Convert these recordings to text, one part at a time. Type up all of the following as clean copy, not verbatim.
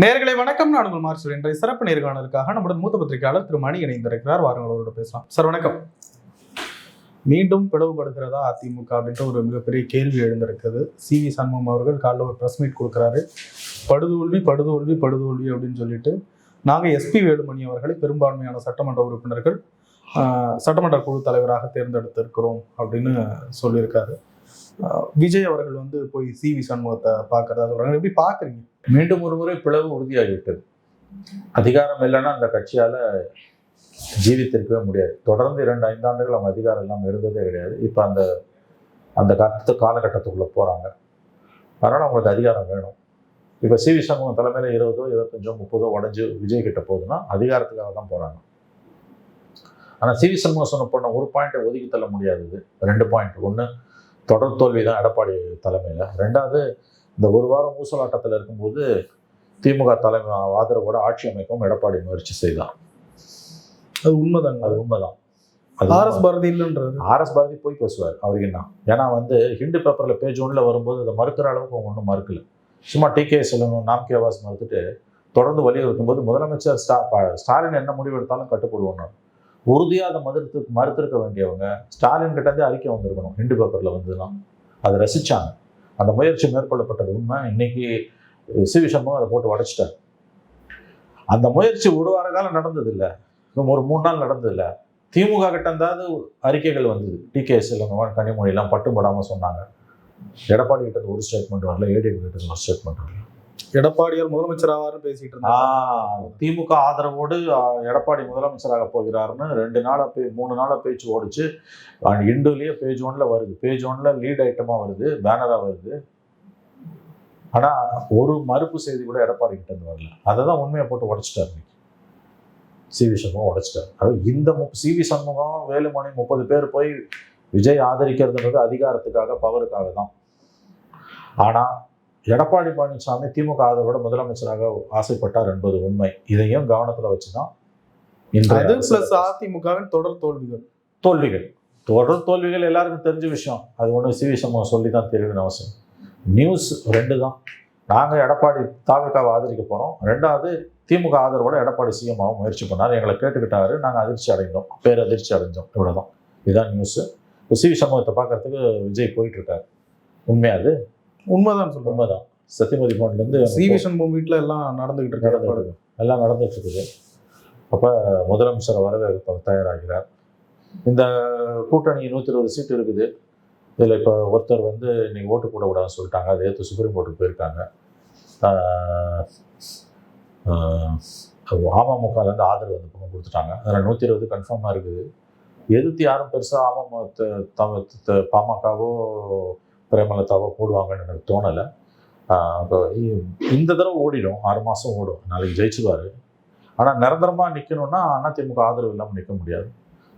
நேர்களை வணக்கம். நான் உங்கள் மார்ச் இன்றைய சிறப்பு நேர்காணலுக்காக நம்முடன் மூத்த பத்திரிகையாளர் திரு மணி இணைந்திருக்கிறார். வாரங்களோடு பேசலாம். சார் வணக்கம். மீண்டும் பிளவுபடுகிறதா அதிமுக அப்படின்ற ஒரு மிகப்பெரிய கேள்வி எழுந்திருக்குது. சி.வி. சண்முகம் அவர்கள் காலைல ஒரு ப்ரெஸ் மீட் கொடுக்குறாரு. படுதோல்வி படுதோல்வி படுதோல்வி அப்படின்னு சொல்லிட்டு நாங்கள் எஸ்பி வேலுமணி அவர்களை பெரும்பான்மையான சட்டமன்ற உறுப்பினர்கள் சட்டமன்ற குழு தலைவராக தேர்ந்தெடுத்திருக்கிறோம் அப்படின்னு சொல்லியிருக்காரு. விஜய் அவர்கள் வந்து போய் சி.வி. சண்முகத்தை பார்க்கறதா சொல்றாங்க. எப்படி பாக்குறீங்க? மீண்டும் ஒரு முறை பிளவு உறுதியாகிவிட்டது. அதிகாரம் இல்லைன்னா அந்த கட்சியால ஜீவித்திருக்கவே முடியாது. தொடர்ந்து 2-5 ஆண்டுகள் அவங்க அதிகாரம் இல்லாமல் இருந்ததே கிடையாது. இப்போ அந்த காலகட்டத்துக்குள்ள போறாங்க. அதனால அவங்களுக்கு அதிகாரம் வேணும். இப்போ சி.வி. சண்முகம் தலைமையில 20, 25, 30 உடஞ்சு விஜய் கிட்ட போகுதுன்னா அதிகாரத்துக்காக தான் போறாங்க. ஆனால் சி.வி. சண்முகம் சொன்ன ஒரு பாயிண்ட்டை ஒதுக்கி தள்ள முடியாதது 2 பாயிண்ட். ஒன்று, தொடர் தோல்வி தான் எடப்பாடி தலைமையில். 2வது, இந்த ஒரு வாரம் ஊசலாட்டத்தில் இருக்கும்போது திமுக தலைமை ஆதரவோட ஆட்சி அமைக்கவும் எடப்பாடி முயற்சி செய்தான். அது உண்மைதாங்க. அது உண்மைதான். ஆர்எஸ் பாரதி இல்லைன்றது. ஆர்எஸ் பாரதி போய் பேசுவார் அவருக்கு என்ன. ஏன்னா ஹிந்து பேப்பரில் பேஜ் 1 வரும்போது அதை மறுக்கிற அளவுக்கு அவங்க ஒன்றும் மறுக்கல. சும்மா டிகே சொல்லணும் நாம்கே ஆவாஸ் மறுத்துட்டு தொடர்ந்து வலியுறுத்தும் போது முதலமைச்சர் ஸ்டாலின் என்ன முடிவு எடுத்தாலும் கட்டுப்படுவோம். உறுதியாக அதை மறுத்திருக்க வேண்டியவங்க ஸ்டாலின் கிட்டே அறிக்கை வந்திருக்கணும். ஹிந்து பேப்பரில் வந்துதான் அதை ரசித்தாங்க. அந்த முயற்சி மேற்கொள்ளப்பட்டது உண்மை. இன்னைக்கு சி.வி. சண்முகம் அதை போட்டு உடைச்சிட்டார். அந்த முயற்சி ஒரு வார காலம் நடந்ததில்லை, ஒரு 3 நாள் நடந்ததில்லை. திமுக கிட்ட இருந்தாவது அறிக்கைகள் வந்தது. டிகே செல்வன் கனிமொழியெல்லாம் பட்டுப்படாமல் சொன்னாங்க. எடப்பாடி கிட்ட ஒரு ஸ்டேட்மெண்ட் வரல, ஏடிஎம் கிட்ட ஒரு ஸ்டேட்மெண்ட் வரல. எடப்பாடியார் முதலமைச்சராக பேசிட்டு இருந்தாங்க. திமுக ஆதரவோடு எடப்பாடி முதலமைச்சராக போகிறாருன்னு 3 நாளா பேச்சு ஓடிச்சு. இண்டுலயே பேஜ் 1 வருது. பேஜ் 1 லீட் ஐட்டமா வருது, பேனரா வருது. ஆனா ஒரு மறுப்பு செய்தி கூட எடப்பாடி கிட்ட இருந்து வரல. அதை தான் உண்மையை போட்டு உடைச்சிட்டாரு. சி.வி. சண்முகம் உடைச்சிட்டாரு. இந்த சி.வி. சண்முகம், வேலுமணி 30 பேர் போய் விஜய் ஆதரிக்கிறதுன்றது அதிகாரத்துக்காக, பவருக்காக தான். ஆனா எடப்பாடி பழனிசாமி திமுக ஆதரவோட முதலமைச்சராக ஆசைப்பட்டார் என்பது உண்மை. இதையும் கவனத்துல வச்சுதான் அதிமுகவின் தொடர் தோல்விகள் எல்லாருக்கும் தெரிஞ்ச விஷயம். அது ஒண்ணு சி.வி. சண்முகம் சொல்லிதான் தெரியணும்னு அவசியம். நியூஸ் 2 தான். நாங்க எடப்பாடி தாவேக்காவை ஆதரிக்க போறோம். 2வது, திமுக ஆதரவோட எடப்பாடி சிஎம் ஆக முயற்சி பண்ணாரு. எங்களை கேட்டுக்கிட்டாரு. நாங்க அதிர்ச்சி அடைந்தோம், பேரதிர்ச்சி அடைஞ்சோம். இவ்வளவுதான். இதுதான் நியூஸ். இப்போ சி.வி. சண்முகத்தை பார்க்கறதுக்கு விஜய் போயிட்டு இருக்காரு. உண்மையா? அது உண்மைதான் சொல்றேன். உண்மைதான். சத்தியமதி போன்லேருந்து சி.வி. சண்முகம் வீட்டில் எல்லாம் நடந்துகிட்டு இருக்கு. எல்லாம் நடந்துட்டு இருக்குது. அப்போ முதலமைச்சரை வரவேற்க தயாராகிறார். இந்த கூட்டணி 120 சீட்டு இருக்குது. இதில் இப்போ ஒருத்தர் இன்னைக்கு ஓட்டு போடக்கூடாதுன்னு சொல்லிட்டாங்க. அதை ஏற்று சுப்ரீம் கோர்ட்டுக்கு போயிருக்காங்க. அமமுகலேருந்து ஆதரவு பக்கம் கொடுத்துட்டாங்க. அதில் 120 கன்ஃபார்மாக இருக்குது. எதிர்த்து யாரும் பெருசாக பாமகவோ பிரேமலதாவோ போடுவாங்கன்னு எனக்கு தோணலை. இந்த தடவை ஓடிடும், 6 மாதம் ஓடும். நாளைக்கு ஜெயிச்சுவார். ஆனால் நிரந்தரமாக நிற்கணும்னா அதிமுக ஆதரவு இல்லாமல் நிற்க முடியாது.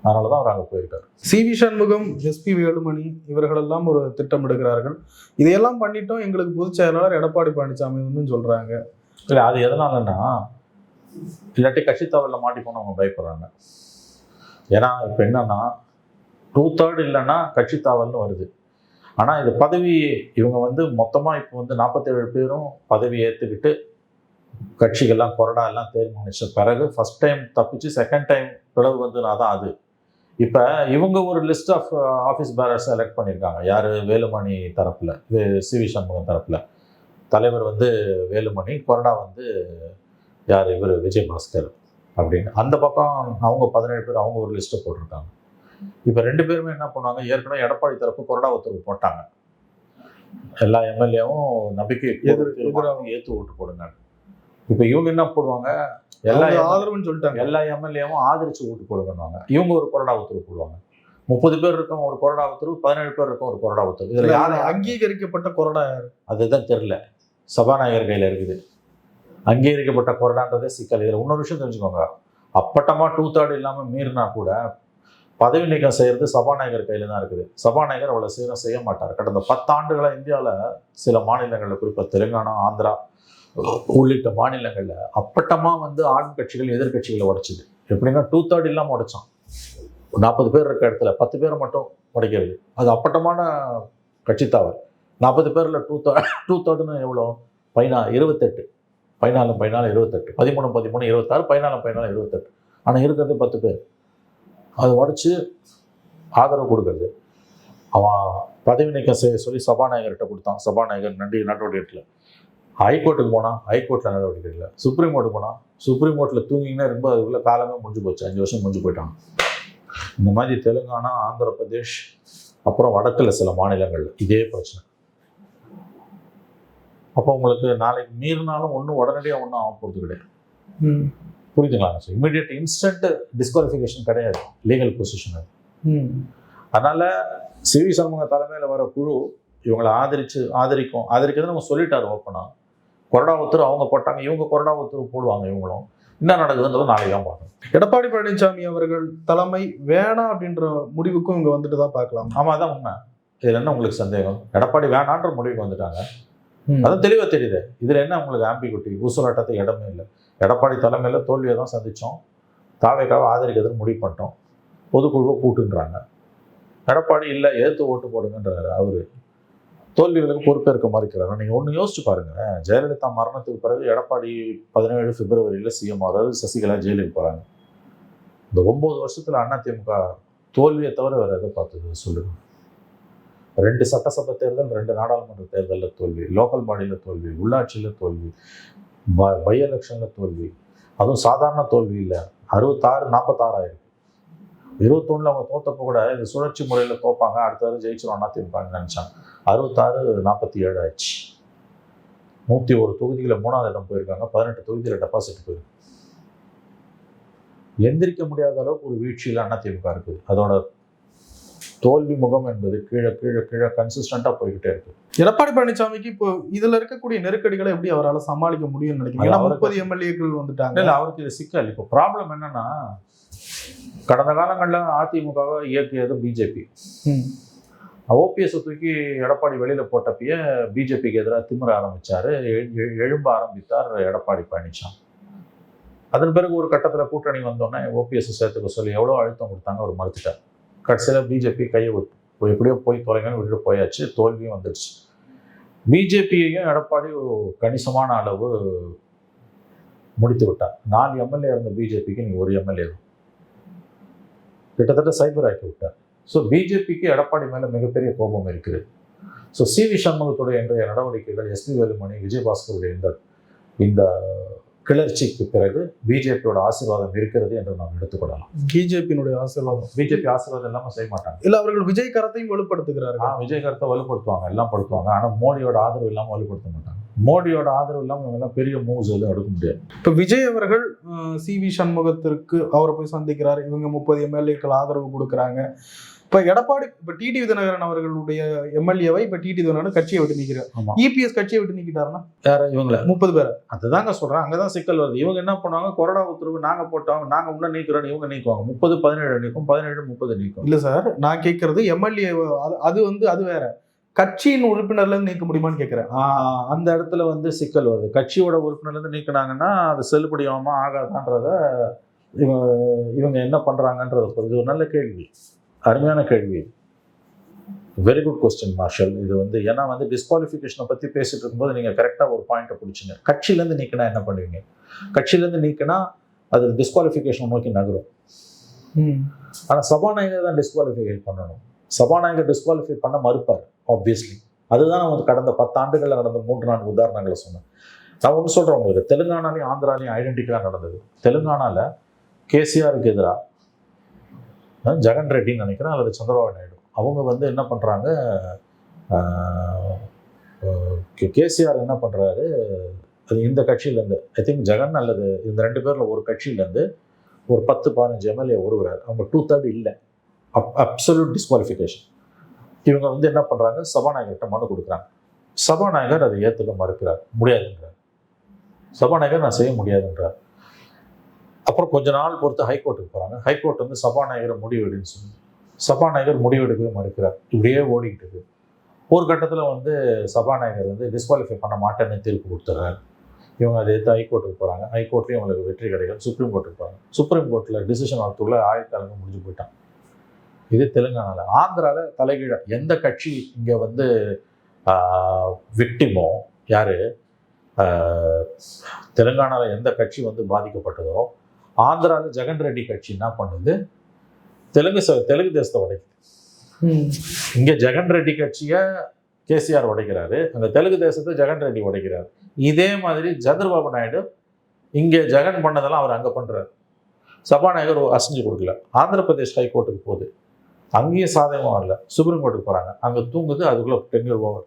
அதனால தான் அவர் அங்கே போயிருக்காரு. சி.வி. சண்முகம், எஸ்பி வேலுமணி இவர்களெல்லாம் ஒரு திட்டமிடுகிறார்கள். இதையெல்லாம் பண்ணிட்டோம், எங்களுக்கு பொதுச் செயலாளர் எடப்பாடி பழனிசாமி சொல்கிறாங்க. இல்லை, அது எதனாலன்னா இல்லாட்டி கட்சி தாவலில் மாட்டிப்போன்னு அவங்க பயப்படுறாங்க. ஏன்னா இப்போ என்னன்னா 2/3 இல்லைன்னா கட்சி தாவல்னு வருது. ஆனால் இது பதவி இவங்க மொத்தமாக இப்போ 47 பேரும் பதவி ஏற்றுக்கிட்டு கட்சிகள்லாம் கொறடா எல்லாம் தீர்மானிச்ச பிறகு ஃபர்ஸ்ட் டைம் தப்பிச்சு செகண்ட் டைம் பிளவு நான் தான் அது. இப்போ இவங்க ஒரு list of office bearers elect பண்ணியிருக்காங்க. யார்? வேலுமணி தரப்பில், சி.வி. சண்முகம் தரப்பில் தலைவர் வேலுமணி, கொறடா யார்? இவர் விஜயபாஸ்கர் அப்படின்னு. அந்த பக்கம் அவங்க 17 பேர் அவங்க ஒரு லிஸ்ட்டை போட்டிருக்காங்க. இப்போ 2 பேருமே என்ன பண்ணுவாங்க, ஏற்கனவே எடப்பாடி தரப்பு கொறடா உத்தரவு போட்டாங்க. எல்லா எம்எல்ஏவும் நம்பிக்கை ஏற்று ஓட்டு போடுங்க. இப்போ இவங்க என்ன போடுவாங்க, எல்லா ஆதரவுன்னு சொல்லிட்டாங்க. எல்லா எம்எல்ஏவும் ஆதரிச்சு ஓட்டு போடுங்கன்னுவாங்க. இவங்க ஒரு கொறடா உத்தரவு போடுவாங்க. 30 பேர் இருக்கும் ஒரு கொறடா உத்தரவு, 17 பேர் இருக்கும் ஒரு கொறடா உத்தரவு. இதில் யார் அங்கீகரிக்கப்பட்ட கொறடா யார்? அதுதான் தெரியல. சபாநாயகர் கையில் இருக்குது அங்கீகரிக்கப்பட்ட கொறடான்றதே சிக்கல். இதில் இன்னொரு விஷயம் தெரிஞ்சுக்கோங்க. அப்பட்டமாக 2/3 இல்லாமல் மீறினா கூட பதவி நீக்கம் செய்யறது சபாநாயகர் கையில தான் இருக்குது. சபாநாயகர் அவ்வளோ சீரம் செய்ய மாட்டார். கடந்த 10 ஆண்டுகளாக இந்தியாவில் சில மாநிலங்களில், குறிப்பாக தெலுங்கானா, ஆந்திரா உள்ளிட்ட மாநிலங்களில் அப்பட்டமாக ஆளும் கட்சிகள் எதிர்கட்சிகளை உடைச்சிது. எப்படின்னா 2/3 இல்லாமல் உடைச்சான். 40 பேர் இருக்க இடத்துல 10 பேரை மட்டும் உடைக்கிறது. அது அப்பட்டமான கட்சித்தாவல். 40 பேரில் 2/3 எவ்வளோ? 28. 14 14 28, 13 13 26, 14 14 28. ஆனால் இருக்கிறது 10 பேர். அதை உடச்சி ஆதரவு கொடுக்கறது. அவன் பதவி நீக்கம் செய்ய சொல்லி சபாநாயகர்கிட்ட கொடுத்தான். சபாநாயகர் நடவடிக்கை எடுக்கல. ஹைகோர்ட்டுக்கு போனால் ஹைகோர்ட்டில் நடவடிக்கை இல்லை. சுப்ரீம் கோர்ட்டுக்கு போனால் சுப்ரீம் கோர்ட்டில் தூங்கிங்கன்னா ரொம்ப அதுக்குள்ளே காலமே முடிஞ்சு போச்சு. 5 வருஷம் முடிஞ்சு போயிட்டாங்க. இந்த மாதிரி தெலுங்கானா, ஆந்திர பிரதேஷ், அப்புறம் வடக்கில் சில மாநிலங்கள் இதே பிரச்சனை. அப்போ உங்களுக்கு நாளைக்கு மீறினாலும் ஒன்றும் உடனடியாக ஒன்றும் ஆக போகிறது கிடையாது. புரியுதுங்களா சார்? இமீடியட் இன்ஸ்டன்ட் டிஸ்குவாலிஃபிகேஷன் கிடையாது, லீகல் பொசிஷன் அது. அதனால சிவி சண்முக தலைமையில் வர குழு இவங்களை ஆதரிக்கிறதுன்னு அவங்க சொல்லிட்டாரு ஓப்பனா. கொறடா உத்தரவு அவங்க போட்டாங்க, இவங்க கொறடா உத்தரவு போடுவாங்க. இவங்களும் என்ன நடக்குதுன்றது நாளைக்கு தான் பார்க்கணும். எடப்பாடி பழனிசாமி அவர்கள் தலைமை வேணாம் அப்படின்ற முடிவுக்கும் இங்க வந்துட்டு தான் பார்க்கலாம். ஆமா, அதான் உண்மை. இதுல என்ன உங்களுக்கு சந்தேகம்? எடப்பாடி வேணான்ற முடிவுக்கு வந்துட்டாங்க. அதான் தெளிவாக தெரியுது. இதுல என்ன உங்களுக்கு ஆம்பிகுட்டி, ஊசலாட்டத்துக்கு இடமே இல்லை. எடப்பாடி தலைமையில தோல்வியை தான் சந்திச்சோம். தாவேக்காவை ஆதரிக்கிறதுன்னு முடிவு பண்ணிட்டோம். பொதுக்குழுவை கூட்டுன்றாங்க. எடப்பாடி இல்லை, எதிர்த்து ஓட்டு போடுங்கன்றாரு. அவரு தோல்விகளுக்கு பொறுப்பேற்க மறுக்கிறாரு. நீங்கள் ஒன்று யோசிச்சு பாருங்க. ஜெயலலிதா மரணத்துக்கு பிறகு எடப்பாடி 17 பிப்ரவரியில் சிஎம் ஆகிறாரு. சசிகலா ஜெயிலுக்கு போகிறாங்க. இந்த 9 வருஷத்தில் அதிமுக தோல்வியை தவிர வேறு எதை பார்த்தது சொல்லுங்க? 2 சட்டசபை தேர்தல், 2 நாடாளுமன்ற தேர்தலில் தோல்வி, லோக்கல் பாடியில் தோல்வி, உள்ளாட்சியில் தோல்வி, பை எலெக்ஷனில் தோல்வி. அதுவும் சாதாரண தோல்வி இல்லை. 66 46 ஆயிருக்கு. 21 அவங்க தோத்தப்போ கூட இது சுழற்சி முறையில் தோப்பாங்க, அடுத்தது ஜெயிச்சிடும் அதிமுகன்னு நினச்சாங்க. 66 47 ஆயிடுச்சு. 101 தொகுதிகளில் 3வது இடம் போயிருக்காங்க. 18 தொகுதியில் டெபாசிட் போயிருக்கு. எந்திரிக்க முடியாத அளவுக்கு ஒரு வீழ்ச்சியில் அதிமுக இருக்குது. அதோட தோல்வி முகம் என்பது கீழே கீழே கீழே கன்சிஸ்டண்டா போய்கிட்டே இருக்கு. எடப்பாடி பழனிசாமிக்கு இப்போ இதுல இருக்கக்கூடிய நெருக்கடிகளை எப்படி அவரால் சமாளிக்க முடியும்னு நினைக்கிறீங்க? 30 எம்எல்ஏக்கள் வந்துட்டாங்க. இல்லை, அவருக்கு இது சிக்கல். இப்போ ப்ராப்ளம் என்னன்னா, கடந்த காலங்களில் அதிமுகவை இயக்கியது பிஜேபி. ஓபிஎஸ் தூக்கி எடப்பாடி வெளியில போட்டப்பயே பிஜேபிக்கு எதிராக திமிர ஆரம்பிச்சாரு, எழும்ப ஆரம்பித்தார் எடப்பாடி பழனிசாமி. அதன் பிறகு ஒரு கட்டத்தில் கூட்டணி வந்தோடனே ஓபிஎஸ் சேர்த்துக்க சொல்லி எவ்வளோ அழுத்தம் கொடுத்தாங்க, அவர் மறுத்துட்டார். கடைசியில் பிஜேபி கையை எப்படியோ போய் தொலைங்கன்னு விட்டுட்டு போயாச்சு. தோல்வியும் வந்துடுச்சு. பிஜேபியையும் எடப்பாடி கணிசமான அளவு முடித்து விட்டார். 4 எம்எல்ஏ இருந்த பிஜேபிக்கு நீங்கள் 1 எம்எல்ஏ கிட்டத்தட்ட சைபர் ஆக்கி விட்டார். ஸோ பிஜேபிக்கு எடப்பாடி மேலே மிகப்பெரிய கோபம் இருக்குது. ஸோ சிவி சண்முகத்துடைய இன்றைய நடவடிக்கைகள், எஸ்பி வேலுமணி, விஜயபாஸ்கருடைய இந்த கிளர்ச்சிக்கு பிறகு பிஜேபியோட ஆசீர்வாதம் இருக்கிறது என்று நாம் எடுத்துக்கொள்ளலாம். பிஜேபியினுடைய ஆசீர்வாதம், பிஜேபி ஆசீர்வாதம் இல்லாமல் செய்ய மாட்டாங்க. இல்லை, அவர்கள் விஜய் கரத்தையும் வலுப்படுத்துகிறார்கள். விஜய் கரத்தை வலுப்படுத்துவாங்க, எல்லாம் படுத்துவாங்க. ஆனால் மோடியோட ஆதரவு இல்லாமல் வலுப்படுத்த மாட்டாங்க. மோடியோட ஆதரவு இல்லாமல் இவங்கெல்லாம் பெரிய மூவ்ஸ் எதுவும் எடுக்க முடியாது. இப்போ விஜய் அவர்கள் சிவி சண்முகத்திற்கு அவரை போய் சந்திக்கிறார். இவங்க 30 எம்எல்ஏக்கள் ஆதரவு கொடுக்குறாங்க. இப்போ எடப்பாடி டிடி விதிநகரன் அவர்களுடைய எம்எல்ஏவை இப்போ டிடி விதிநகரன் கட்சியை விட்டு நீக்கிறார். இபிஎஸ் கட்சியை விட்டு நீக்கிட்டாருன்னா யார இவங்கள 30 பேர். அதுதாங்க சொல்றேன். அங்கதான் சிக்கல் வருது. இவங்க என்ன பண்ணுவாங்க, கொறடா உத்தரவு நாங்க போட்டோம், நாங்க உன்ன நீக்கிறோம், இவங்க நீக்குவாங்க. 30 17 நீக்கும், 17 30 நீக்கும். இல்ல சார், நான் கேட்கறது எம்எல்ஏ அது வேற. கட்சியின் உறுப்பினர்ல இருந்து நீக்க முடியுமான்னு கேட்கிறேன். அந்த இடத்துல சிக்கல் வருது. கட்சியோட உறுப்பினர்ல இருந்து நீக்கினாங்கன்னா அது செல்லுபடியாமா ஆகாதான்றத இவங்க என்ன பண்றாங்கன்றது இது ஒரு நல்ல கேள்வி, அருமையான கேள்வி. Very good question marshal. இது ஏன்னா டிஸ்குவாலிஃபிகேஷனை பற்றி பேசிட்டு இருக்கும்போது நீங்கள் கரெக்டாக ஒரு பாயிண்ட்டை பிடிச்சிங்க. கட்சியிலேருந்து நீக்கினா என்ன பண்ணுவீங்க? கட்சியிலேருந்து நீக்கினா அது டிஸ்குவாலிஃபிகேஷன் நோக்கி நகரும். ஆனால் சபாநாயகர் தான் டிஸ்குவாலிஃபை பண்ணணும். சபாநாயகர் டிஸ்குவாலிஃபை பண்ண மறுப்பார் ஆப்வியஸ்லி. அதுதான் கடந்த 10 ஆண்டுகளில் நடந்த 3-4 உதாரணங்களை சொன்னேன். நான் ஒன்று சொல்கிறேன் உங்களுக்கு, தெலுங்கானாலையும் ஆந்திராலையும் ஐடென்டிக்கலாக நடந்தது. தெலுங்கானாவில் கேசிஆருக்கு எதிராக ஜெகன் ரெட்டின்னு நினைக்கிறேன், அல்லது சந்திரபாபு நாயுடு, அவங்க என்ன பண்ணுறாங்க, கேசிஆர் என்ன பண்ணுறாரு, அது இந்த கட்சியிலேருந்து ஐ திங்க் ஜெகன் அல்லது இந்த 2 பேரில் ஒரு கட்சியிலேருந்து ஒரு 10-15 எம்எல்ஏ வருகிறார். அவங்க 2/3 இல்லை, அப்சல்யூட் டிஸ்குவாலிஃபிகேஷன். இவங்க என்ன பண்ணுறாங்க, சபாநாயகர்கிட்ட மனு கொடுக்குறாங்க. சபாநாயகர் அதை ஏற்றுக்க மறுக்கிறார், முடியாதுன்றார். சபாநாயகர் நான் செய்ய முடியாதுன்றார். அப்புறம் கொஞ்ச நாள் பொறுத்து ஹைகோர்ட்டுக்கு போகிறாங்க. ஹைகோர்ட் சபாநாயகரை முடிவெடுன்னு சொல்லி சபாநாயகர் முடிவெடுக்கவே மறுக்கிறார். இப்படியே ஓடிக்கிட்டு இருக்கு. ஒரு கட்டத்தில் சபாநாயகர் டிஸ்குவாலிஃபை பண்ண மாட்டேன்னு தீர்ப்பு கொடுத்துட்றாரு. இவங்க அதை எடுத்து ஹைகோர்ட்டுக்கு போகிறாங்க. ஹைகோர்ட்லேயும் அவங்களுக்கு வெற்றி கிடைக்கும். சுப்ரீம் கோர்ட்டுக்கு போகிறாங்க. சுப்ரீம் கோர்ட்டில் டிசிஷன் வரத்துக்குள்ள ஆயுட்காலங்க முடிஞ்சு போயிட்டான். இது தெலுங்கானாவில். ஆந்திராவில் தலைகீழ எந்த கட்சி இங்கே விக்டிமோ யார், தெலுங்கானாவில் எந்த கட்சி வந்து பாதிக்கப்பட்டதோ ஆந்திராவில் ஜெகன் ரெட்டி கட்சி என்ன பண்ணுது, தெலுங்கு தேசத்தை உடைக்குது. இங்கே ஜெகன் ரெட்டி கட்சியை கேசிஆர் உடைக்கிறாரு, அங்கே தெலுங்கு தேசத்தை ஜெகன் ரெட்டி உடைக்கிறாரு. இதே மாதிரி சந்திரபாபு நாயுடு இங்கே ஜெகன் பண்ணதெல்லாம் அவர் அங்கே பண்ணுறாரு. சபாநாயகர் அசைஞ்சு கொடுக்கல, ஆந்திர பிரதேஷ் ஹைகோர்ட்டுக்கு போகுது, அங்கேயும் சாதகமாக வரல, சுப்ரீம் கோர்ட்டுக்கு போகிறாங்க, அங்கே தூங்குது, அதுக்குள்ளே டென்யூர் ஓவர்.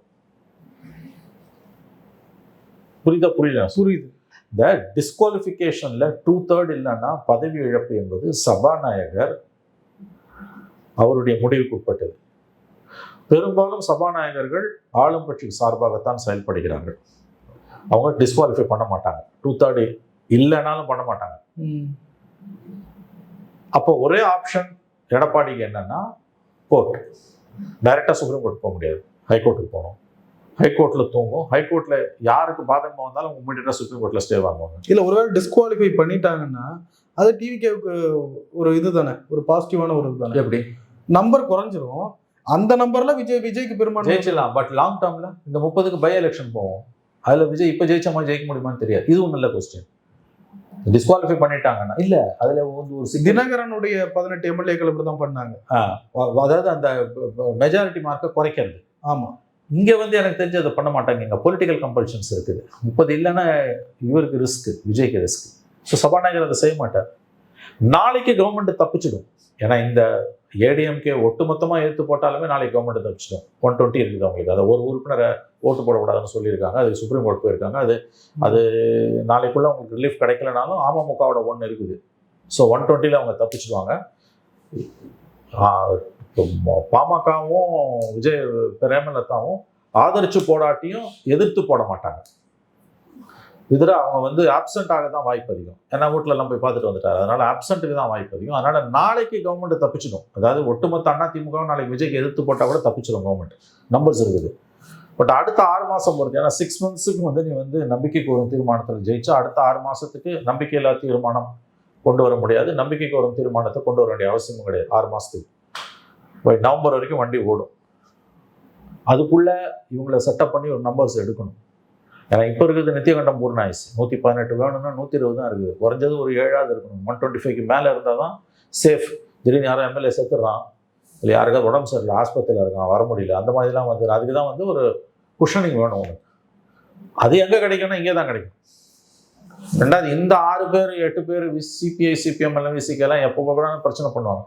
புரியுதா? புரியுது. இந்த டிஸ்குவாலிஃபிகேஷன்ல 2/3 இல்லைன்னா பதவி இழப்பு என்பது சபாநாயகர் அவருடைய முடிவுக்கு உட்பட்டது. பெரும்பாலும் சபாநாயகர்கள் ஆளும் கட்சிக்கு சார்பாகத்தான் செயல்படுகிறார்கள். அவங்க டிஸ்குவாலிஃபை பண்ண மாட்டாங்க, 2/3 இல்லைனாலும் பண்ண மாட்டாங்க. அப்போ ஒரே ஆப்ஷன் எடப்பாடிக்கு என்னன்னா கோர்ட். டைரக்டா சுப்ரீம் கோர்ட் போக முடியாது, ஹைகோர்ட்டுக்கு போகணும். ஹைகோர்ட்ல தூங்கும், ஹைகோர்ட்ல யாருக்கு பாதகமாக வந்தாலும் இமீடியட்டா சுப்ரீம் கோர்ட்ல ஸ்டே வாங்குவாங்க. இல்ல ஒருவேளை டிஸ்குவாலிஃபை பண்ணிட்டாங்கன்னா அது டிவிகேவுக்கு ஒரு இது தானே, ஒரு பாசிட்டிவான ஒரு இது தானே. எப்படி நம்பர் குறைஞ்சிரும், அந்த நம்பர்ல விஜய்க்கு பெரும்பாலும் ஜெயிச்சிடலாம். பட் லாங் டேர்ம்ல இந்த 30க்கு பை எலெக்ஷன் போவோம், அதுல விஜய் இப்ப ஜெயிச்ச மாதிரி ஜெயிக்க முடியுமான்னு தெரியாது. இதுவும் நல்ல கொஸ்டின். டிஸ்குவாலிஃபை பண்ணிட்டாங்கன்னா இல்ல, அதுல ஒரு தினகரனுடைய 18 எம்எல்ஏக்கள் இப்படிதான் பண்ணாங்க. அதாவது அந்த மெஜாரிட்டி மார்க்கை குறைக்கிறது. ஆமா, இங்க வந்து எனக்கு தெரிஞ்சு அதை பண்ண மாட்டாங்க. இங்க பொலிட்டிக்கல் கம்பல்ஷன்ஸ் இருக்குது. 30 இல்லைன்னா இவருக்கு ரிஸ்க், விஜய்க்கு ரிஸ்க். ஸோ சபாநாயகர் அதை செய்ய மாட்டார். நாளைக்கு கவர்மெண்ட் தப்பிச்சிடும். ஏன்னா இந்த ஏடிஎம்கே ஒட்டுமொத்தமாக எடுத்து போட்டாலுமே நாளைக்கு கவர்மெண்ட் தப்பிச்சிடும். 120 இருக்குது அவங்களுக்கு. அதை ஒரு உறுப்பினரை ஓட்டு போடக்கூடாதுன்னு சொல்லியிருக்காங்க. அது சுப்ரீம் கோர்ட் போயிருக்காங்க. அது நாளைக்குள்ள அவங்களுக்கு ரிலீஃப் கிடைக்கலனாலும் அமமுகவோட 1 இருக்குது. ஸோ 120ல் அவங்க தப்பிச்சிடுவாங்க. பாமகவும் விஜய் பிரேமலதாவும் ஆதரிச்சு போடாட்டியும் எதிர்த்து போட மாட்டாங்க. இதில் அவங்க வந்து ஆப்சண்ட் ஆக தான் வாய்ப்பு அதிகம். ஏன்னா வீட்டில் எல்லாம் போய் பார்த்துட்டு வந்துட்டாரு, அதனால ஆப்சண்ட்டுக்கு தான் வாய்ப்பு அதிகம். அதனால நாளைக்கு கவர்மெண்ட் தப்பிச்சிடும். அதாவது ஒட்டுமொத்த அதிமுக நாளைக்கு விஜய்க்கு எதிர்த்து போட்டால் கூட தப்பிச்சிடும் கவர்மெண்ட். நம்பர்ஸ் இருக்குது. பட் அடுத்த 6 மாதம் பொறுத்து, ஏன்னா 6 மந்த்ஸுக்கு வந்து நீ வந்து நம்பிக்கைக்கு வரும் தீர்மானத்தில் ஜெயிச்சா அடுத்த 6 மாதத்துக்கு நம்பிக்கையில்லா தீர்மானம் கொண்டு வர முடியாது. நம்பிக்கைக்கு வரும் தீர்மானத்தை கொண்டு வர வேண்டிய அவசியமும் கிடையாது. 6 மாதத்துக்கு போய் நவம்பர் வரைக்கும் வண்டி ஓடும். அதுக்குள்ள இவங்களை செட்டப் பண்ணி ஒரு நம்பர்ஸ் எடுக்கணும். ஏன்னா இப்போ இருக்குது நித்தியகண்டம் பூர்ண ஆயிடுச்சு. 118 வேணும்னா 120 தான் இருக்குது. குறைஞ்சது ஒரு 7ஆவது இருக்கணும். 125க்கு மேலே இருந்தால் தான் சேஃப். திடீர்னு யாரும் எம்எல்ஏ செத்துடுறான், இல்லை யாருக்காவது உடம்பு சரியில்லை, ஆஸ்பத்திரியில் இருக்கான், வர முடியல, அந்த மாதிரிலாம் வந்து அதுக்கு தான் வந்து ஒரு குஷனிங் வேணும் உனக்கு. அது எங்கே கிடைக்கும்னா இங்கே தான் கிடைக்கும். ரெண்டாவது இந்த 6 பேர் 8 பேர் சிபிஐ சிபிஎம் எல்லாம் விசிக்கெல்லாம் எப்போ கூட பிரச்சனை பண்ணுவாங்க.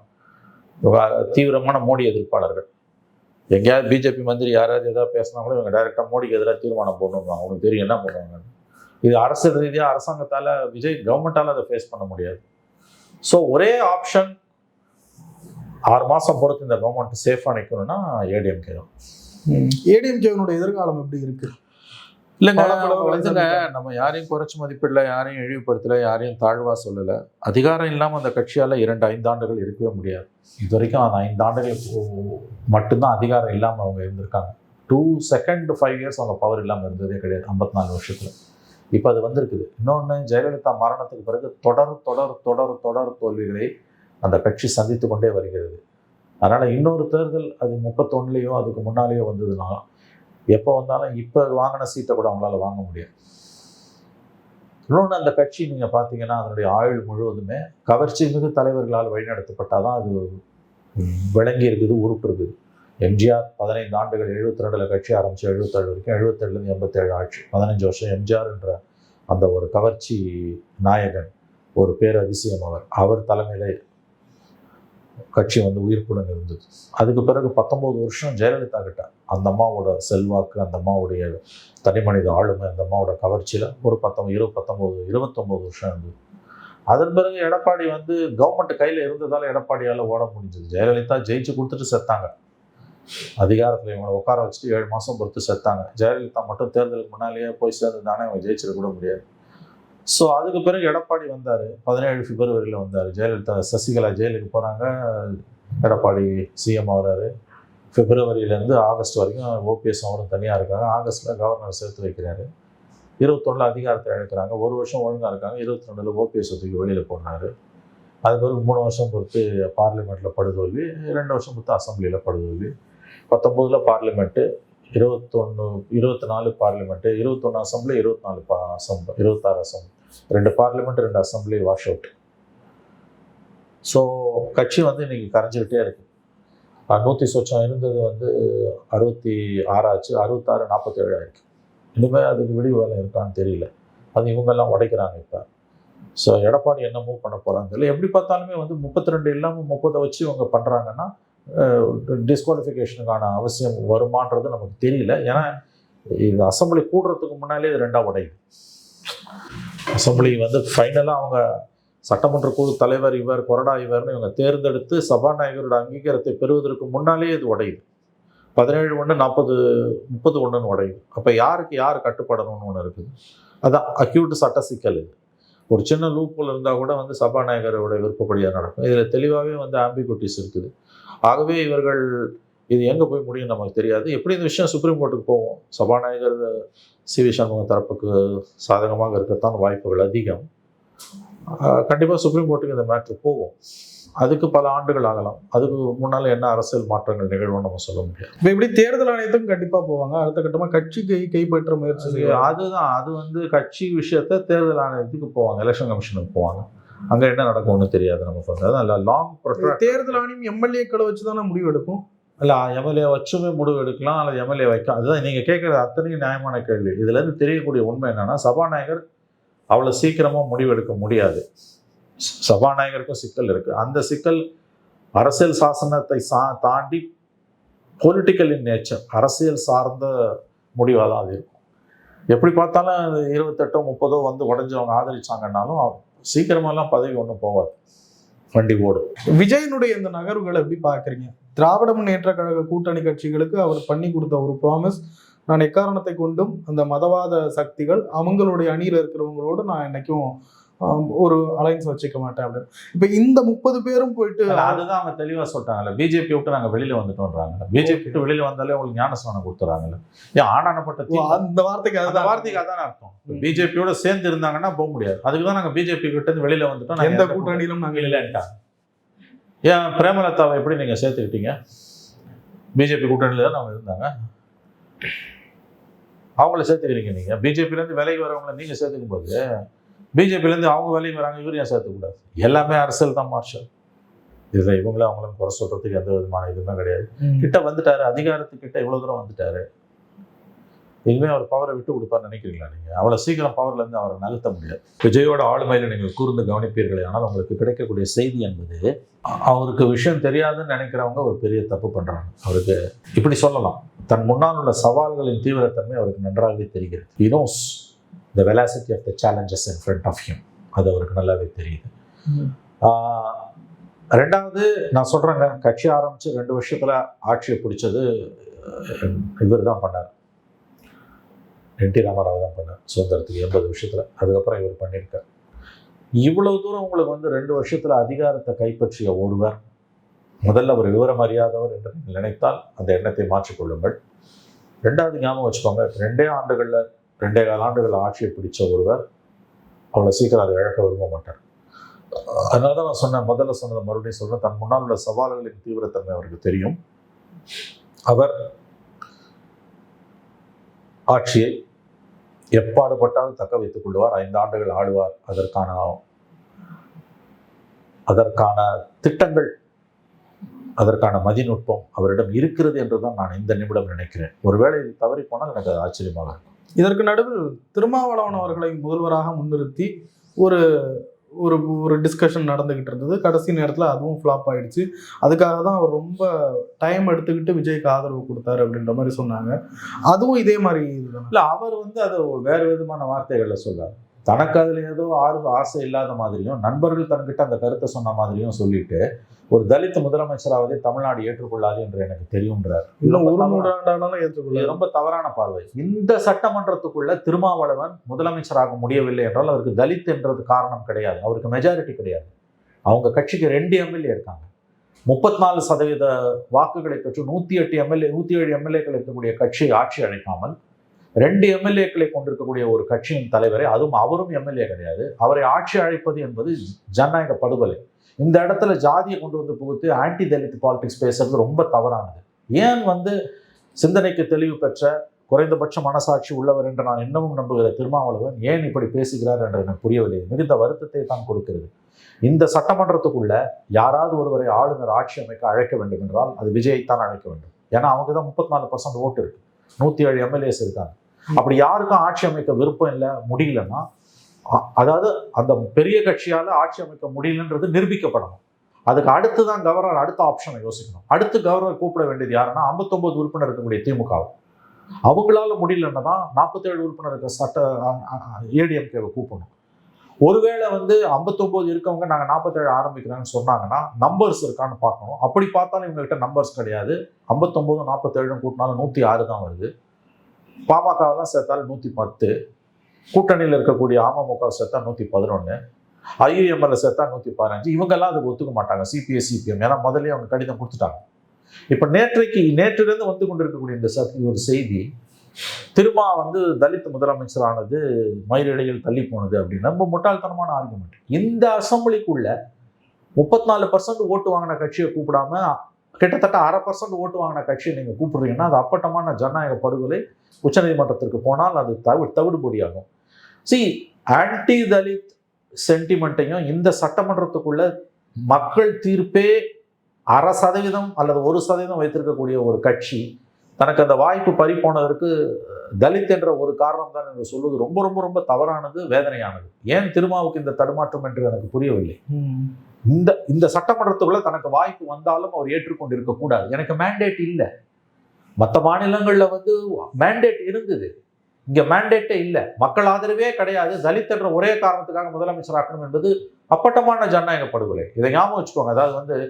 தீவிரமான மோடி எதிர்ப்பாளர்கள். எங்கேயாவது பிஜேபி மந்திரி யாராவது ஏதாவது பேசினாங்களோ இவங்க டைரெக்டாக மோடிக்கு எதிராக தீர்மானம் போடணும்னு அவங்களுக்கு தெரியும் என்ன பண்ணுவாங்க. இது அரசியல் ரீதியாக அரசாங்கத்தால் விஜய் கவர்மெண்ட்டால் அதை ஃபேஸ் பண்ண முடியாது. ஸோ ஒரே ஆப்ஷன் 6 மாதம் பொறுத்து இந்த கவர்மெண்ட் சேஃபாக நிற்கணும்னா ஏடிஎம்கே தான். ஏடிஎம்கேனுடைய எதிர்காலம் எப்படி இருக்கு? இல்லைங்க, வந்துங்க நம்ம யாரையும் குறைச்சி மதிப்பிடல, யாரையும் இழிவுபடுத்தலை, யாரையும் தாழ்வாக சொல்லலை. அதிகாரம் இல்லாமல் அந்த கட்சியால் 2-5 ஆண்டுகள் இருக்கவே முடியாது. இது வரைக்கும் அந்த 5 ஆண்டுகள் மட்டும்தான் அதிகாரம் இல்லாமல் அவங்க இருந்திருக்காங்க. 5 இயர்ஸ் அவங்க பவர் இல்லாமல் இருந்ததே கிடையாது 54 வருஷத்தில். இப்போ அது வந்திருக்குது. இன்னொன்று, ஜெயலலிதா மரணத்துக்கு பிறகு தொடர் தொடர் தொடர் தொடர் தோல்விகளை அந்த கட்சி சந்தித்து கொண்டே வருகிறது. அதனால் இன்னொரு தேர்தல் அது 31லேயோ அதுக்கு முன்னாலேயோ வந்ததுன்னா எப்போ வந்தாலும் இப்போ வாங்கின சீட்டை கூட அவங்களால வாங்க முடியாது. இன்னொன்று, அந்த கட்சி நீங்கள் பார்த்தீங்கன்னா அதனுடைய ஆயுள் முழுவதுமே கவர்ச்சி மிகு தலைவர்களால் வழிநடத்தப்பட்டால் தான் அது விளங்கி இருக்குது, உறுப்பு இருக்குது. எம்ஜிஆர் 15 ஆண்டுகள் 72ல் கட்சி ஆரம்பிச்சு 77 வரைக்கும், 77லேருந்து 87 ஆட்சி, 15 வருஷம் எம்ஜிஆர் என்ற அந்த ஒரு கவர்ச்சி நாயகன், ஒரு பேரதிசயம் அவர் தலைமையிலே கட்சி வந்து உயிர்ப்புடன் இருந்தது. அதுக்கு பிறகு 19 வருஷம் ஜெயலலிதா கிட்ட அந்த அம்மாவோட செல்வாக்கு, அந்த அம்மாவுடைய தனிமனித ஆளுமை, அந்த அம்மாவோட கவர்ச்சியில் ஒரு 29 வருஷம் இருந்தது. அதன் பிறகு எடப்பாடி வந்து கவர்மெண்ட் கையில் இருந்ததால் எடப்பாடியால் ஓட முடிஞ்சது. ஜெயலலிதா ஜெயிச்சு கொடுத்துட்டு செத்தாங்க. அதிகாரத்தில் இவங்களை உட்கார வச்சுட்டு 7 மாதம் பொறுத்து செத்தாங்க. ஜெயலலிதா மட்டும் தேர்தலுக்கு முன்னாலேயே போய் சேர்ந்துதானே அவங்க ஜெயிச்சிட கூட முடியாது. ஸோ அதுக்கு பிறகு எடப்பாடி வந்தார். 17 பிப்ரவரியில் வந்தார். ஜெயலலிதா சசிகலா ஜெயிலுக்கு போகிறாங்க, எடப்பாடி சிஎம் ஆகிறாரு. பிப்ரவரியிலேருந்து ஆகஸ்ட் வரைக்கும் ஓபிஎஸ் அவரும் தனியாக இருக்காங்க. ஆகஸ்ட்டில் கவர்னர் சேர்த்து வைக்கிறாரு. 21 அதிகாரத்தை இழக்கிறாங்க. 1 வருஷம் ஒழுங்காக இருக்காங்க. 22 ஓபிஎஸ் தூக்கி வெளியில் போனார். அது பிறகு 3 வருஷம் பொறுத்து பார்லிமெண்ட்டில் படுதோல்வி, 2 வருஷம் பொறுத்து அசம்பிளியில் படுதோல்வி, 19 parliament, 24 parliament, 21 assembly, 26 assembly, 2 parliament, 2 assembly wash out. So கட்சி வந்து இன்னைக்கு கரைஞ்சிக்கிட்டே இருக்கு. 100 சொச்சம் இருந்தது வந்து 66 ஆச்சு, 66, 47 ஆயிருக்கு. இனிமேல் அதுக்கு விடிவு வேலை இருக்கான்னு தெரியல. அது இவங்கெல்லாம் உடைக்கிறாங்க இப்போ. ஸோ எடப்பாடி என்ன மூவ் பண்ண போகிறாங்க இல்லை. எப்படி பார்த்தாலுமே வந்து 32 இல்லாமல் 30 வச்சு இவங்க பண்ணுறாங்கன்னா டிஸ்குவாலிஃபிகேஷனுக்கான அவசியம் வருமானது நமக்கு தெரியல. ஏன்னா இந்த அசம்பிளி கூடுறதுக்கு முன்னாலே இது 2ஆக உடையுது. அசம்பிளி வந்து ஃபைனலாக அவங்க சட்டமன்ற குழு தலைவர் இவர், கொறடா இவர்னு இவங்க தேர்ந்தெடுத்து சபாநாயகரோட அங்கீகாரத்தை பெறுவதற்கு முன்னாலே இது உடையுது. 17-1, 40-31 உடையுது. அப்போ யாருக்கு யார் கட்டுப்படணும்னு ஒன்று இருக்குது. அதான் அக்யூட் சட்ட சிக்கல். இது ஒரு சின்ன லூப்போல் இருந்தால் கூட வந்து சபாநாயகரோட விருப்பப்படியாக நடக்கும். இதில் தெளிவாகவே வந்து ஆம்பிகுட்டிஸ் இருக்குது. ஆகவே இவர்கள் இது எங்கே போய் முடியும் நமக்கு தெரியாது. எப்படி இந்த விஷயம் சுப்ரீம் கோர்ட்டுக்கு போவோம். சபாநாயகர் சி.வி. சண்முகம் தரப்புக்கு சாதகமாக இருக்கத்தான் வாய்ப்புகள் அதிகம். கண்டிப்பாக சுப்ரீம் கோர்ட்டுக்கு இந்த மேட்ரு போவோம். அதுக்கு பல ஆண்டுகள் ஆகலாம். அதுக்கு முன்னால் என்ன அரசியல் மாற்றங்கள் நிகழ்வுன்னு நம்ம சொல்ல முடியாது. இப்போ இப்படி தேர்தல் ஆணையத்துக்கும் கண்டிப்பாக போவாங்க. அடுத்த கட்டமாக கட்சிக்கு கைப்பற்ற முயற்சி செய்வாங்க. அதுதான் அது வந்து கட்சி விஷயத்த தேர்தல் ஆணையத்துக்கு போவாங்க, எலெக்ஷன் கமிஷனுக்கு போவாங்க. அங்கே என்ன நடக்கும்னு தெரியாது நமக்கு. வந்து அதான் லாங் தேர்தல் ஆணையம் எம்எல்ஏக்களை வச்சு தானே முடிவு எடுக்கும். இல்லை எம்எல்ஏ வச்சுமே முடிவு எடுக்கலாம், அல்லது எம்எல்ஏ வைக்கலாம். அதுதான் நீங்கள் கேட்குறது அத்தனையும் நியாயமான கேள்வி. இதுலேருந்து தெரியக்கூடிய உண்மை என்னன்னா, சபாநாயகர் அவ்வளோ சீக்கிரமாக முடிவெடுக்க முடியாது. சபாநாயகருக்கும் சிக்கல் இருக்குது. அந்த சிக்கல் அரசியல் சாசனத்தை தாண்டி பொலிட்டிக்கல் இன் நேச்சர், அரசியல் சார்ந்த முடிவாக தான் அது இருக்கும். எப்படி பார்த்தாலும் 28 30 வந்து உடஞ்சவங்க ஆதரிச்சாங்கன்னாலும் சீக்கிரமாலாம் பதவி ஒன்றும் போவாது, வண்டி ஓடும். விஜயனுடைய இந்த நகர்வுகளை எப்படி பார்க்குறீங்க? திராவிட முன்னேற்ற கழக கூட்டணி கட்சிகளுக்கு அவர் பண்ணி கொடுத்த ஒரு ப்ராமிஸ், நான் எக்காரணத்தை கொண்டும் அந்த மதவாத சக்திகள் அவங்களுடைய அணியில் இருக்கிறவங்களோடு நான் என்னைக்கும் ஒரு அலைன்ஸ் வச்சுக்க மாட்டேன் அப்படின்னு. இப்போ இந்த 30 பேரும் போயிட்டு அதுதான் அவங்க தெளிவாக சொல்லிட்டாங்கல்ல. பிஜேபி விட்டு நாங்கள் வெளியில் வந்துட்டோன்றாங்க. பிஜேபி விட்டு வெளியில் வந்தாலே உங்களுக்கு ஞானஸ்நானம் கொடுத்துறாங்கல்ல. ஏன் ஆனானப்பட்ட அந்த வார்த்தைக்கு அதான் அர்த்தம். பிஜேபியோட சேர்ந்து இருந்தாங்கன்னா போக முடியாது. அதுக்கு தான் நாங்கள் பிஜேபி கிட்ட இருந்து வெளியில் வந்துட்டோம். எந்த கூட்டணியிலும் நாங்கள் இல்லைன்ட்டாங்க. ஏன் பிரேமலதாவை எப்படி நீங்கள் சேர்த்துக்கிட்டீங்க? பிஜேபி கூட்டணியில் தான் அவங்க இருந்தாங்க. அவங்கள சேர்த்துக்கிறீங்க நீங்கள். பிஜேபியிலேருந்து விலைக்கு வரவங்களை நீங்கள் சேர்த்துக்கும் போது பிஜேபியிலேருந்து அவங்க வேலைக்கு வராங்க, இவர் ஏன் சேர்த்துக்கூடாது? எல்லாமே அரசியல் தான் மார்ஷல். இதில் இவங்களே அவங்களும் குறை சொல்கிறதுக்கு எந்த விதமான இதுவுமே கிடையாது. கிட்ட வந்துட்டாரு, அதிகாரத்துக்கிட்ட இவ்வளோ தூரம் வந்துட்டாரு. இனிமேல் அவர் பவரை விட்டு கொடுப்பார்னு நினைக்கிறீங்களா நீங்கள்? அவ்வளோ சீக்கிரம் பவர்லேருந்து அவரை நகர்த்த முடியாது. விஜயோட ஆளுமையில் நீங்கள் கூர்ந்து கவனிப்பீர்களே, ஆனால் உங்களுக்கு கிடைக்கக்கூடிய செய்தி என்பது, அவருக்கு விஷயம் தெரியாதுன்னு நினைக்கிறவங்க ஒரு பெரிய தப்பு பண்ணுறாங்க. அவருக்கு இப்படி சொல்லலாம், தன் முன்னால் உள்ள சவால்களின் தீவிரத்தன்மை அவருக்கு நன்றாகவே தெரிகிறது. He knows the velocity of the challenges in front of him. அது அவருக்கு நல்லாவே தெரியுது. ரெண்டாவது நான் சொல்கிறேங்க, கட்சி ஆரம்பித்து 2 வருஷத்தில் ஆட்சியை பிடிச்சது இவர் தான் பண்ணார். NT ராமராவ் தான் பண்ணார் சுதந்திரத்துக்கு 80 வருஷத்தில். அதுக்கப்புறம் இவர் பண்ணியிருக்கார். இவ்வளவு தூரம் உங்களுக்கு வந்து 2 வருஷத்தில் அதிகாரத்தை கைப்பற்றிய ஒருவர், முதல்ல ஒரு விவரம் அறியாதவர் என்று நீங்கள் நினைத்தால் அந்த எண்ணத்தை மாற்றிக்கொள்ளுங்கள். ரெண்டாவது ஞாபகம் வச்சுக்கோங்க, 2.25 ஆண்டுகள் ஆட்சியை பிடிச்ச ஒருவர் அவ்வளோ சீக்கிரம் அதை இழக்க விரும்ப மாட்டார். அதனால தான் நான் சொன்னேன், முதல்ல சொன்னதை மறுபடியும் சொல்கிறேன், தன் முன்னால் உள்ள சவால்களின் தீவிரத்தன்மை அவருக்கு தெரியும். அவர் ஆட்சியை எப்பாடுபட்டாலும் தக்க வைத்துக் கொள்வார். 5 ஆண்டுகள் ஆடுவார். அதற்கான திட்டங்கள், அதற்கான மதிநுட்பம் அவரிடம் இருக்கிறது என்றுதான் நான் இந்த நிமிடம் நினைக்கிறேன். ஒருவேளை இது தவறி போனால் எனக்கு அது ஆச்சரியமாக இருக்கும். இதற்கு நடுவில் திருமாவளவன் அவர்களை முதல்வராக முன்னிறுத்தி ஒரு ஒரு ஒரு டிஸ்கஷன் நடந்துகிட்டு இருந்தது. கடைசி நேரத்தில் அதுவும் ஃப்ளாப் ஆயிடுச்சு. அதுக்காக தான் அவர் ரொம்ப டைம் எடுத்துக்கிட்டு விஜய்க்கு ஆதரவு கொடுத்தாரு அப்படின்ற மாதிரி சொன்னாங்க. அதுவும் இதே மாதிரி இதுதான். இல்லை, அவர் வந்து அதை வேறு விதமான வார்த்தைகளில் சொல்லார். தனக்கு அதில் ஏதோ ஆசை இல்லாத மாதிரியும், நண்பர்கள் தன்கிட்ட அந்த கருத்தை சொன்ன மாதிரியும் சொல்லிட்டு, ஒரு தலித் முதலமைச்சராவதே தமிழ்நாடு ஏற்றுக்கொள்ளாது என்று எனக்கு தெரியும்ன்றார். இன்னும் 1 நூற்றாண்டானாலும் ஏற்றுக்கொள்ளாது. ரொம்ப தவறான பார்வை. இந்த சட்டமன்றத்துக்குள்ள திருமாவளவன் முதலமைச்சராக முடியவில்லை என்றால் அதற்கு தலித் என்றது காரணம் கிடையாது. அவருக்கு மெஜாரிட்டி கிடையாது. அவங்க கட்சிக்கு 2 எம்எல்ஏ இருக்காங்க. 34% வாக்குகளை பெற்று 107 எம்எல்ஏக்கள் இருக்கக்கூடிய கட்சியை ஆட்சி அழைக்காமல் 2 எம்எல்ஏக்களை கொண்டிருக்கக்கூடிய ஒரு கட்சியின் தலைவரை, அதுவும் அவரும் எம்எல்ஏ கிடையாது, அவரை ஆட்சி அழைப்பது என்பது ஜனநாயக படுகொலை. இந்த இடத்துல ஜாதியை கொண்டு வந்து புகுத்து ஆன்டி தலித் பாலிடிக்ஸ் பேசுறது ரொம்ப தவறானது. ஏன் வந்து சிந்தனைக்கு தெளிவு பெற்ற குறைந்தபட்ச மனசாட்சி உள்ளவர் என்று நான் இன்னமும் நம்புகிற திருமாவளவன் ஏன் இப்படி பேசுகிறார் என்று எனக்கு புரியவில்லை. மிகுந்த வருத்தத்தை தான் கொடுக்கிறது. இந்த சட்டமன்றத்துக்குள்ள யாராவது ஒருவரை ஆளுநர் ஆட்சி அமைக்க அழைக்க வேண்டும் என்றால் அது விஜயைத்தான் அழைக்க வேண்டும். ஏன்னா அவங்க தான் 34% ஓட்டு இருக்கு, 107 எம்எல்ஏஸ் இருக்காங்க. அப்படி யாருக்கும் ஆட்சி அமைக்க விருப்பம் இல்லை, முடியலன்னா, அதாவது அந்த பெரிய கட்சியால ஆட்சி அமைக்க முடியலன்றது நிரூபிக்கப்படணும். அதுக்கு அடுத்து தான் கவர்னர் அடுத்த ஆப்ஷனை யோசிக்கணும். அடுத்து கவர்னர் கூப்பிட வேண்டியது யாருன்னா 59 உறுப்பினர் இருக்கக்கூடிய திமுக. அவங்களால முடியலன்னா தான் 47 உறுப்பினர் இருக்க சட்ட ஏடிஎம்கேவை கூப்பிடணும். ஒருவேளை 59 இருக்கவங்க நாங்கள் 47 ஆரம்பிக்கிறோன்னு சொன்னாங்கன்னா நம்பர்ஸ் இருக்கான்னு பார்க்கணும். அப்படி பார்த்தாலும் இவங்ககிட்ட நம்பர்ஸ் கிடையாது. 59 47 கூட்டினாலும் 106 தான் வருது. பாமகவெல்லாம் சேர்த்தாலும் 110, கூட்டணியில் இருக்கக்கூடிய அமமுக சேர்த்தா 111, ஐயுஎம்எல்ஏ சேர்த்தா 115. இவங்கெல்லாம் அதுக்கு ஒத்துக்க மாட்டாங்க, சிபிஎஸ் சிபிஎம். ஏன்னா முதல்ல அவங்க கடிதம் கொடுத்துட்டாங்க. இப்போ நேற்றிலிருந்து வந்து கொண்டிருக்கக்கூடிய இந்த ஒரு செய்தி, திருமா தலித் முதலமைச்சரானது மயிரிழையில் தள்ளி போனது அப்படின்னு ரொம்ப முட்டாள்தனமான ஆர்குமெண்ட். இந்த அசம்பிளிக்குள்ள 34% ஓட்டு வாங்கின கட்சியை கூப்பிடாம கிட்டத்தட்ட 1/2% ஓட்டு வாங்கின கட்சியை நீங்க கூப்பிடுறீங்கன்னா அது அப்பட்டமான ஜனநாயக படுகொலை. உச்சநீதிமன்றத்திற்கு போனால் அது தவிடுபொடியாகும். ஆன்டி தலித் சென்டிமெண்ட்டையும் இந்த சட்டமன்றத்துக்குள்ள மக்கள் தீர்ப்பே 0.5% அல்லது 1% வைத்திருக்கக்கூடிய ஒரு கட்சி தனக்கு அந்த வாய்ப்பு பறிப்போனதற்கு தலித் என்ற ஒரு காரணம் தான் என்று சொல்வது ரொம்ப ரொம்ப ரொம்ப தவறானது, வேதனையானது. ஏன் திருமாவுக்கு இந்த தடுமாற்றம் என்று எனக்கு புரியவில்லை. இந்த சட்டமன்றத்துக்குள்ள தனக்கு வாய்ப்பு வந்தாலும் அவர் ஏற்றுக்கொண்டு இருக்கக்கூடாது. எனக்கு மேண்டேட் இல்லை. மற்ற மாநிலங்கள்ல மேண்டேட் இருந்தது, இங்க மேண்டேட்டே இல்லை, மக்கள் ஆதரவே கிடையாது. தலித் என்ற ஒரே காரணத்துக்காக முதலமைச்சர் ஆக்கணும் என்பது அப்பட்டமான ஜனநாயக படுகொலை. இதை ஞாபகம் வச்சுக்கோங்க. அதாவது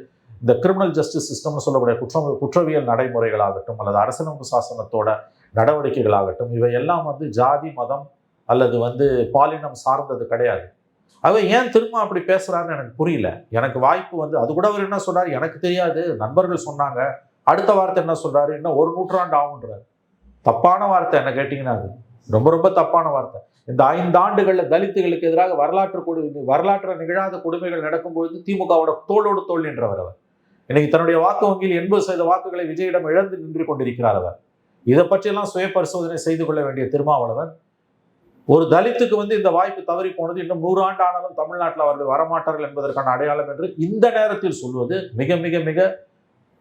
இந்த கிரிமினல் ஜஸ்டிஸ் சிஸ்டம்னு சொல்லக்கூடிய குற்றவியல் நடைமுறைகளாகட்டும் அல்லது அரசியலமைப்பு சாசனத்தோட நடவடிக்கைகளாகட்டும், இவை எல்லாம் ஜாதி மதம் அல்லது பாலினம் சார்ந்தது கிடையாது. அவ ஏன் திரும்ப அப்படி பேசுறாருன்னு எனக்கு புரியல. எனக்கு வாய்ப்பு அது கூட அவர் என்ன சொல்றாரு எனக்கு தெரியாது, நண்பர்கள் சொன்னாங்க. அடுத்த வார்த்தை என்ன சொல்றாரு, இன்னும் 1 நூற்றாண்டு ஆகுன்றார். தப்பான வார்த்தை. என்ன கேட்டீங்கன்னா அது ரொம்ப ரொம்ப தப்பான வார்த்தை. இந்த 5 ஆண்டுகள்ல தலித்துகளுக்கு எதிராக வரலாற்று நிகழாத கொடுமைகள் நடக்கும்பொழுது திமுகவோட தோளோடு தோல் நின்றவர் அவர். இன்னைக்கு தன்னுடைய வாக்கு வங்கியில் 80% வாக்குகளை விஜயிடம் இழந்து நின்று கொண்டிருக்கிறார் அவர். இதை பற்றியெல்லாம் சுய பரிசோதனை செய்து கொள்ள வேண்டிய திருமாவளவன் ஒரு தலித்துக்கு இந்த வாய்ப்பு தவறி போனது இன்னும் 100 ஆண்டு ஆனாலும் தமிழ்நாட்டில் அவர்கள் வரமாட்டார்கள் என்பதற்கான அடையாளம் என்று இந்த நேரத்தில் சொல்வது மிக மிக மிக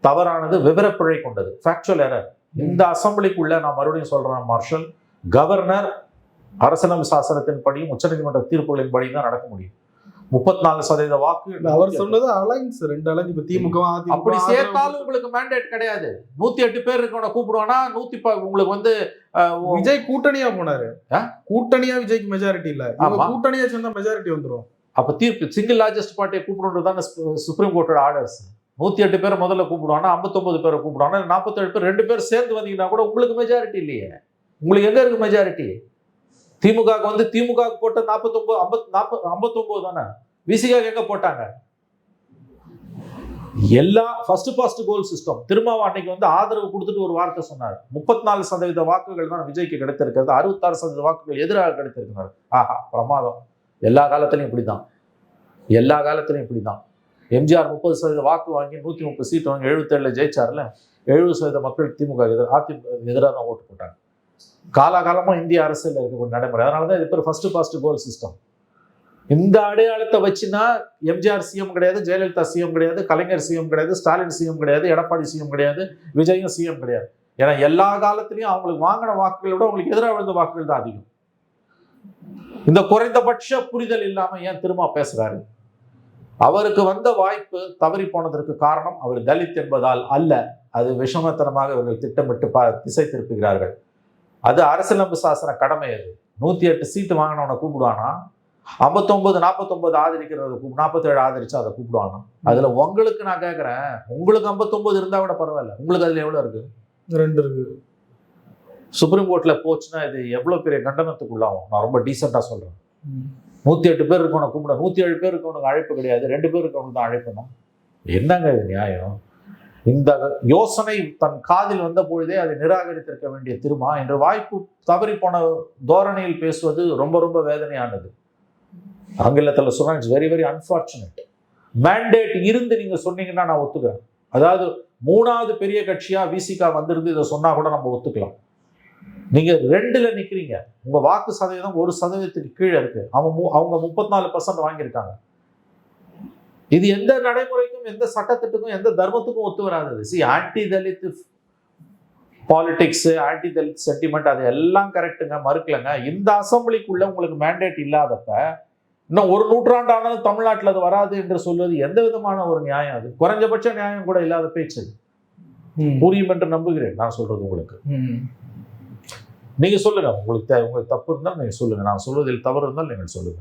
தவறானது, விவரப்பிழை கொண்டது, ஃபேக்சுவல் எரர். இந்த அசம்பிளிக்குள்ள நான் மறுபடியும் சொல்றேன் மார்ஷல், கவர்னர் அரசியலமைப்பு சாசனத்தின் படியும் உச்சநீதிமன்ற தீர்ப்புகளின் படியும் தான் நடக்க முடியும். 34% வாக்கு அவர் சொன்னது அலைன்ஸ் 2 அலைன்ஸ். இப்ப திமுக அப்படி சேர்த்தாலும் உங்களுக்கு மேண்டேட் கிடையாது. 108 பேர் இருக்கவன கூப்பிடுவானா 110 உங்களுக்கு விஜய் கூட்டணியா போனாரு. கூட்டணியா விஜய்க்கு மெஜாரிட்டி இல்ல, கூட்டணியா சேர்ந்தா மெஜாரிட்டி வந்துடும். அப்ப தீர்ப்பு சிங்கிள் லார்ஜஸ்ட் பார்ட்டியை கூப்பிடுறதுதான சுப்ரீம் கோர்ட்டோட ஆர்டர்ஸ். 108 பேரை முதல்ல கூப்பிடுவானா, 59 பேரை கூப்பிடுவானா, 47 பேர் 2 பேர் சேர்ந்து வந்தீங்கன்னா கூட உங்களுக்கு மெஜாரிட்டி இல்லையே. உங்களுக்கு எங்க இருக்கு மெஜாரிட்டி? திமுக திமுக போட்ட 59 தானே. விசிகாக்கு எங்க போட்டாங்க? எல்லா ஃபர்ஸ்ட் கோல் சிஸ்டம். திருமாவா அன்னைக்கு ஆதரவு கொடுத்துட்டு ஒரு வார்த்தை சொன்னார். 34% வாக்குகள் தான் விஜய்க்கு கிடைத்திருக்கிறது, 66% வாக்குகள் எதிராக கிடைத்திருக்கிறார். ஆஹா, பிரமாதம். எல்லா காலத்திலையும் இப்படிதான். எம்ஜிஆர் 30% வாக்கு வாங்கி 130 சீட் வாங்கி 77 ஜெயிச்சார்ல. 70% மக்கள் திமுக எதிராக தான் ஓட்டு போட்டாங்க. காலகாலமா இந்திய அரசியல் இருக்கக்கூடிய நடைமுறை. அதனாலதான் இது பேர் ஃபர்ஸ்ட் கோல் சிஸ்டம். இந்த அடையாளத்தை வச்சுன்னா எம்ஜிஆர் சிஎம் கிடையாது, ஜெயலலிதா சிஎம் கிடையாது, கலைஞர் சிஎம் கிடையாது, ஸ்டாலின் சிஎம் கிடையாது, எடப்பாடி சிஎம் கிடையாது, விஜயும் சிஎம் கிடையாது. ஏன்னா எல்லா காலத்திலையும் அவங்களுக்கு வாங்கின வாக்குகளை விட அவங்களுக்கு எதிராக விழுந்த வாக்குகள் தான் அதிகம். இந்த குறைந்தபட்ச புரிதல் இல்லாம ஏன் திரும்ப பேசுறாரு? அவருக்கு வந்த வாய்ப்பு தவறி போனதற்கு காரணம் அவர் தலித் என்பதால் அல்ல. அது விஷமத்தனமாக இவர்கள் திட்டமிட்டு திசை திருப்புகிறார்கள். அது அரசியலமைப்பு சாசன கடமை. அது 108 சீட்டு வாங்கினவனை கூப்பிடுவானா, 59 49 ஆதரிக்கிறது 47 ஆதரிச்சு அதை கூப்பிடுவானா? அதுல உங்களுக்கு நான் கேட்கறேன், உங்களுக்கு 59 இருந்தா விட பரவாயில்ல, உங்களுக்கு அதுல எவ்வளவு இருக்கு? 2 இருக்கு. சுப்ரீம் கோர்ட்ல போச்சுன்னா இது எவ்வளவு பெரிய கண்டனத்துக்குள்ளாகும். நான் ரொம்ப டீசெண்டா சொல்றேன். 108 பேர் இருக்கவனை கூப்பிட, 107 பேர் இருக்கவனுக்கு அழைப்பு கிடையாது, 2 பேர் இருக்கவனுக்கு தான் அழைப்பணும். என்னங்க இது நியாயம்? இந்த யோசனை தன் காதில் வந்த பொழுதே அதை நிராகரித்திருக்க வேண்டிய திருமா இன்று வாய்ப்பு தவறி போன தோரணையில் பேசுவது ரொம்ப ரொம்ப வேதனையானது. ஆங்கிலத்தில் சொன்னா it's very very unfortunate. Mandate இருந்து நீங்க சொன்னீங்கன்னா நான் ஒத்துக்கிறேன். அதாவது மூணாவது பெரிய கட்சியா விசிகா வந்திருந்து இதை சொன்னா கூட நம்ம ஒத்துக்கலாம். நீங்க 2ல நிக்கிறீங்க, உங்க வாக்கு சதவீதம் 1% கீழே இருக்கு. அவங்க 34% வாங்கியிருக்காங்க. இது எந்த நடைமுறைக்கும், எந்த சட்டத்திற்கும், எந்த தர்மத்துக்கும் ஒத்து வராது. Anti Dalit politics, anti Dalit sentiment, அது எல்லாம் கரெக்டுங்க, மறுக்கலங்க. இந்த அசம்பிளிக்குள்ள உங்களுக்கு மேண்டேட் இல்லாதப்ப இன்னும் ஒரு நூற்றாண்டானாலும் தமிழ்நாட்டில் அது வராது என்று சொல்வது எந்த விதமான ஒரு நியாயம்? அது குறைஞ்சபட்ச நியாயம் கூட இல்லாத பேச்சு. புரியும் என்று நம்புகிறேன் நான் சொல்றது உங்களுக்கு. நீங்க சொல்லுங்க, உங்களுக்கு தப்பு இருந்தால் நீங்க சொல்லுங்க, நான் சொல்வதில் தவறு இருந்தால் நீங்கள் சொல்லுங்க.